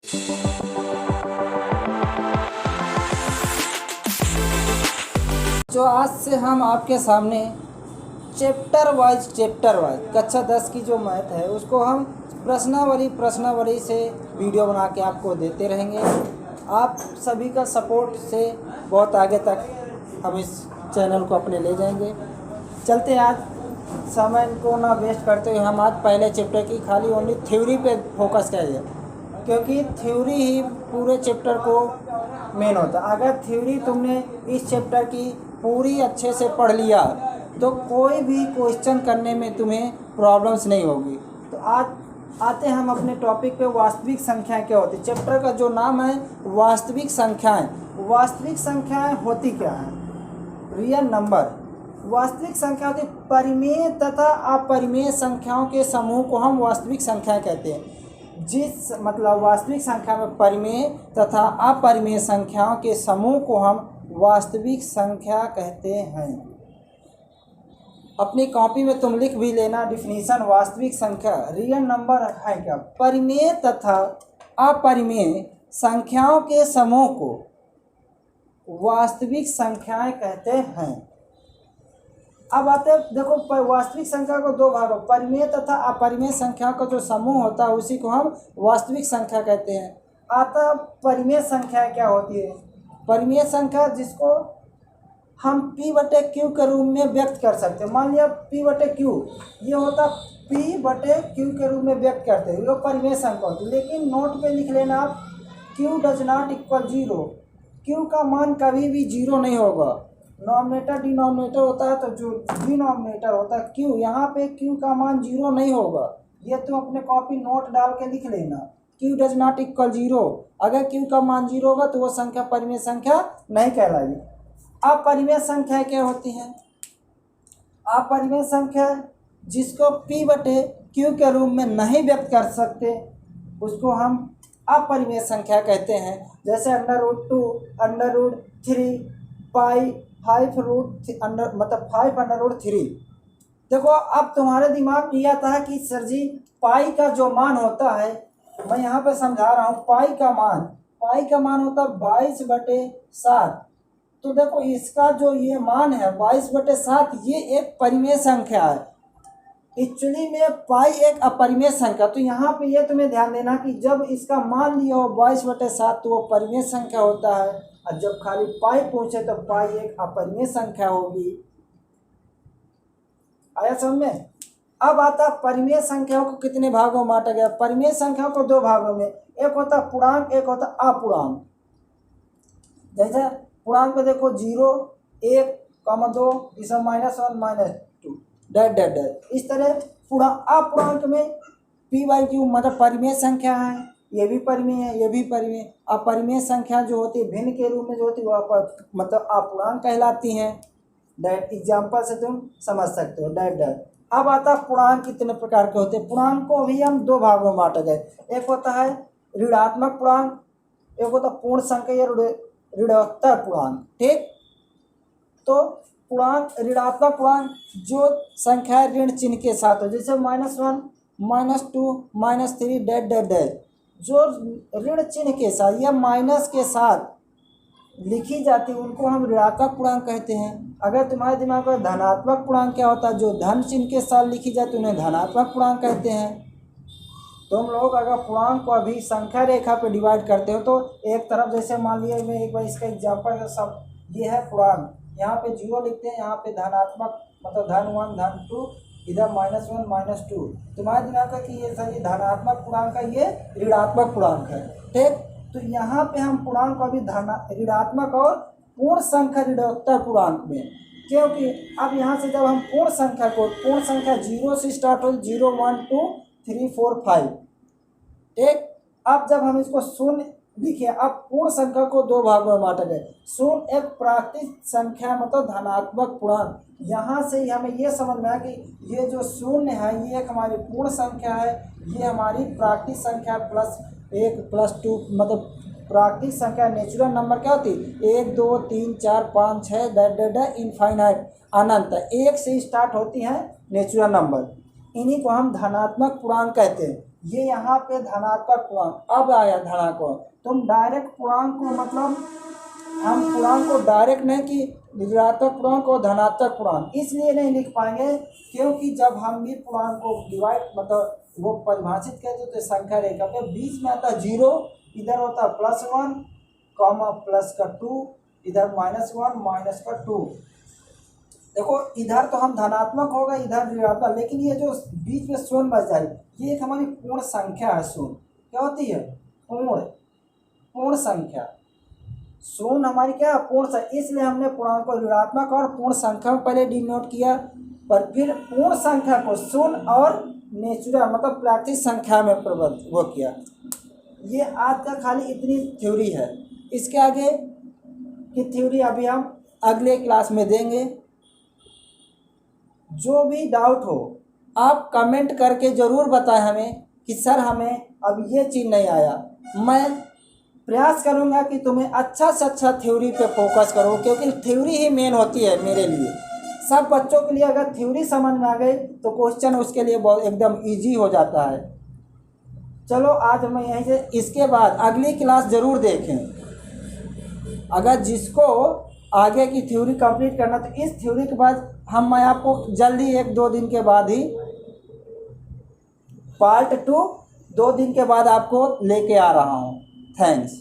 जो आज से हम आपके सामने चैप्टर वाइज कक्षा 10 की जो मैथ है उसको हम प्रश्नावली से वीडियो बना के आपको देते रहेंगे। आप सभी का सपोर्ट से बहुत आगे तक हम इस चैनल को अपने ले जाएंगे। चलते आज समय को ना वेस्ट करते हुए हम आज पहले चैप्टर की खाली ओनली थ्योरी पे फोकस करेंगे, क्योंकि थ्योरी ही पूरे चैप्टर को मेन होता है। अगर थ्योरी तुमने इस चैप्टर की पूरी अच्छे से पढ़ लिया तो कोई भी क्वेश्चन करने में तुम्हें प्रॉब्लम्स नहीं होगी। तो आज आते हम अपने टॉपिक पे, वास्तविक संख्याएं क्या होती है। चैप्टर का जो नाम है वास्तविक संख्याएं। वास्तविक संख्याएं होती क्या हैं? Real number. वास्तविक संख्या होती परिमेय तथा अपरिमेय संख्याओं के समूह को हम वास्तविक संख्या कहते हैं। मतलब वास्तविक संख्या में परिमेय तथा अपरिमेय संख्याओं के समूह को हम वास्तविक संख्या कहते हैं। अपनी कॉपी में तुम लिख भी लेना डिफिनीशन। वास्तविक संख्या रियल नंबर है क्या? परिमेय तथा अपरिमेय संख्याओं के समूह को वास्तविक संख्याएं कहते हैं। अब आते देखो, वास्तविक संख्या को दो भागों, परिमेय तथा अपरिमेय संख्याओं का जो समूह होता है उसी को हम वास्तविक संख्या कहते हैं। आता परिमेय संख्या क्या होती है? परिमेय संख्या जिसको हम P/Q के रूप में व्यक्त कर सकते हैं। मान लिया P/Q ये होता P/Q के रूप में व्यक्त करते हैं, ये परिमेय संख्या होती है। लेकिन नोट पे लिख लेना आप, Q does not equal 0। Q का मान कभी भी 0 नहीं होगा। नॉमिनेटर डिनोमिनेटर होता है, तो जो डिनोमिनेटर होता है Q, यहाँ पे Q का मान 0 नहीं होगा। ये तुम अपने कॉपी नोट डाल के लिख लेना, Q डज नॉट इक्वल 0। अगर Q का मान 0 होगा तो वो संख्या परिमेय संख्या नहीं कहलाएगी। अपरिमेय संख्या क्या होती है? अपरिमेय संख्या जिसको P/Q के रूप में नहीं व्यक्त कर सकते उसको हम अपरिमेय संख्या कहते हैं। जैसे √2, √3, पाई, 5√3। देखो, अब तुम्हारे दिमाग में यह आता है कि सर जी पाई का जो मान होता है, मैं यहाँ पे समझा रहा हूँ, पाई का मान होता है 22/7। तो देखो इसका जो ये मान है 22/7, ये एक परिमेय संख्या है। एक्चुअली में पाई एक अपरिमेय संख्या। तो यहाँ पे ये तुम्हें ध्यान देना कि जब इसका मान लिया हो 22/7 तो वो परिमेय संख्या होता है, और जब खाली पाई पूछे तो पाई एक अपरिमेय संख्या होगी। आया समझ में? अब आता परिमेय संख्याओं को कितने भागों में बांटा गया? परिमेय संख्याओं को दो भागों में, एक होता पूर्णांक, एक होता अपूर्णांक। जैसे पूर्णांक में देखो 0, 1, 2, इसमें -1, -2, इस तरह अपूर्णांक में P/Q मतलब परिमेय संख्या है, ये भी परिमेय है, ये भी परिमेय। अपरिमेय संख्या जो होती है भिन्न के रूप में जो होती है वह मतलब अपूर्णांक कहलाती हैं। एग्जाम्पल से तुम समझ सकते हो। अब आता पूर्णांक कितने प्रकार के होते हैं? पूर्णांक को भी हम दो भागों में बांटा गए। एक होता है ऋणात्मक पूर्णांक, एक होता पूर्ण संख्या या ऋणोत्तर पूर्णांक। ठीक, तो पूर्णांक, ऋणात्मक पूर्णांक जो संख्या ऋण चिन्ह के साथ हो, जैसे -1, -2, -3 जो ऋण चिन्ह के साथ या माइनस के साथ लिखी जाती है उनको हम ऋणात्मक पूर्णांक कहते हैं। अगर तुम्हारे दिमाग में धनात्मक पूर्णांक क्या होता है, जो धन चिन्ह के साथ लिखी जाती है उन्हें धनात्मक पूर्णांक कहते हैं। तुम लोग अगर पूर्णांक को अभी संख्या रेखा पे डिवाइड करते हो तो एक तरफ, जैसे मान लिया मैं एक बार इसका एग्जाम्पल सब, ये है पूर्णांक, यहाँ पे 0 लिखते हैं, यहाँ पे धनात्मक मतलब धन 1, धन 2, इधर -1, -2। तुम्हारे दिमाग का कि ये सर धनात्मक पूर्णांक का, ये ऋणात्मक पूर्णांक है। ठीक, तो यहाँ पे हम पूर्णांक को अभी ऋणात्मक और पूर्ण संख्या ऋणोत्तर पूर्णांक में, क्योंकि अब यहाँ से जब हम पूर्ण संख्या 0 से स्टार्ट हो, 0, 1, 2, 3, 4, 5। ठीक, अब जब हम इसको शून्य लिखिए, अब पूर्ण संख्या को दो भागों में बांटा गया। शून्य एक प्राकृतिक संख्या मतलब धनात्मक पूर्णांक। यहाँ से ही हमें ये समझ में आया कि ये जो शून्य है ये एक हमारी पूर्ण संख्या है, ये हमारी प्राकृतिक संख्या +1 +2 मतलब प्राकृतिक संख्या नेचुरल नंबर क्या होती है? 1, 2, 3, 4, 5, 6 इनफाइनाइट अनंत। 1 से स्टार्ट होती हैं नेचुरल नंबर, इन्हीं को हम धनात्मक पूर्णांक कहते हैं। ये यहाँ पे धनात्मक पूर्णांक, अब आया धनात्मक। तुम डायरेक्ट पूर्णांक को मतलब हम पूर्णांक को डायरेक्ट नहीं कि ऋणात्मक पूर्णांक और धनात्मक पूर्णांक इसलिए नहीं लिख पाएंगे क्योंकि जब हम भी पूर्णांक को डिवाइड मतलब वो परिभाषित करते तो संख्या रेखा पे बीच में आता 0, इधर होता +1 कॉमा प्लस का 2, इधर -1 माइनस का 2। देखो इधर तो हम धनात्मक होगा, इधर ऋणात्मक, लेकिन ये जो बीच में शून्य बच जाएगी ये एक हमारी पूर्ण संख्या है। शून्य क्या होती है? पूर्ण संख्या। शून्य हमारी क्या है? पूर्ण संख्या। इसलिए हमने पूर्णांक को ऋणात्मक और पूर्ण संख्या में पहले डिनोट किया, पर फिर पूर्ण संख्या को शून्य और नेचुरल मतलब प्राकृतिक संख्या में परिवर्तित वो किया। ये आज का खाली इतनी थ्योरी है, इसके आगे की थ्योरी अभी हम अगले क्लास में देंगे। जो भी डाउट हो आप कमेंट करके ज़रूर बताएं हमें कि सर हमें अब ये चीज़ नहीं आया। मैं प्रयास करूँगा कि तुम्हें अच्छा से अच्छा थ्योरी पे फोकस करो, क्योंकि थ्योरी ही मेन होती है मेरे लिए। सब बच्चों के लिए अगर थ्योरी समझ में आ गई तो क्वेश्चन उसके लिए बहुत एकदम इजी हो जाता है। चलो आज मैं यहीं से, इसके बाद अगली क्लास ज़रूर देखें। अगर जिसको आगे की थ्योरी कंप्लीट करना तो इस थ्योरी के बाद मैं आपको जल्दी 1-2 दिन के बाद ही पार्ट 2 2 दिन के बाद आपको लेके आ रहा हूँ। थैंक्स।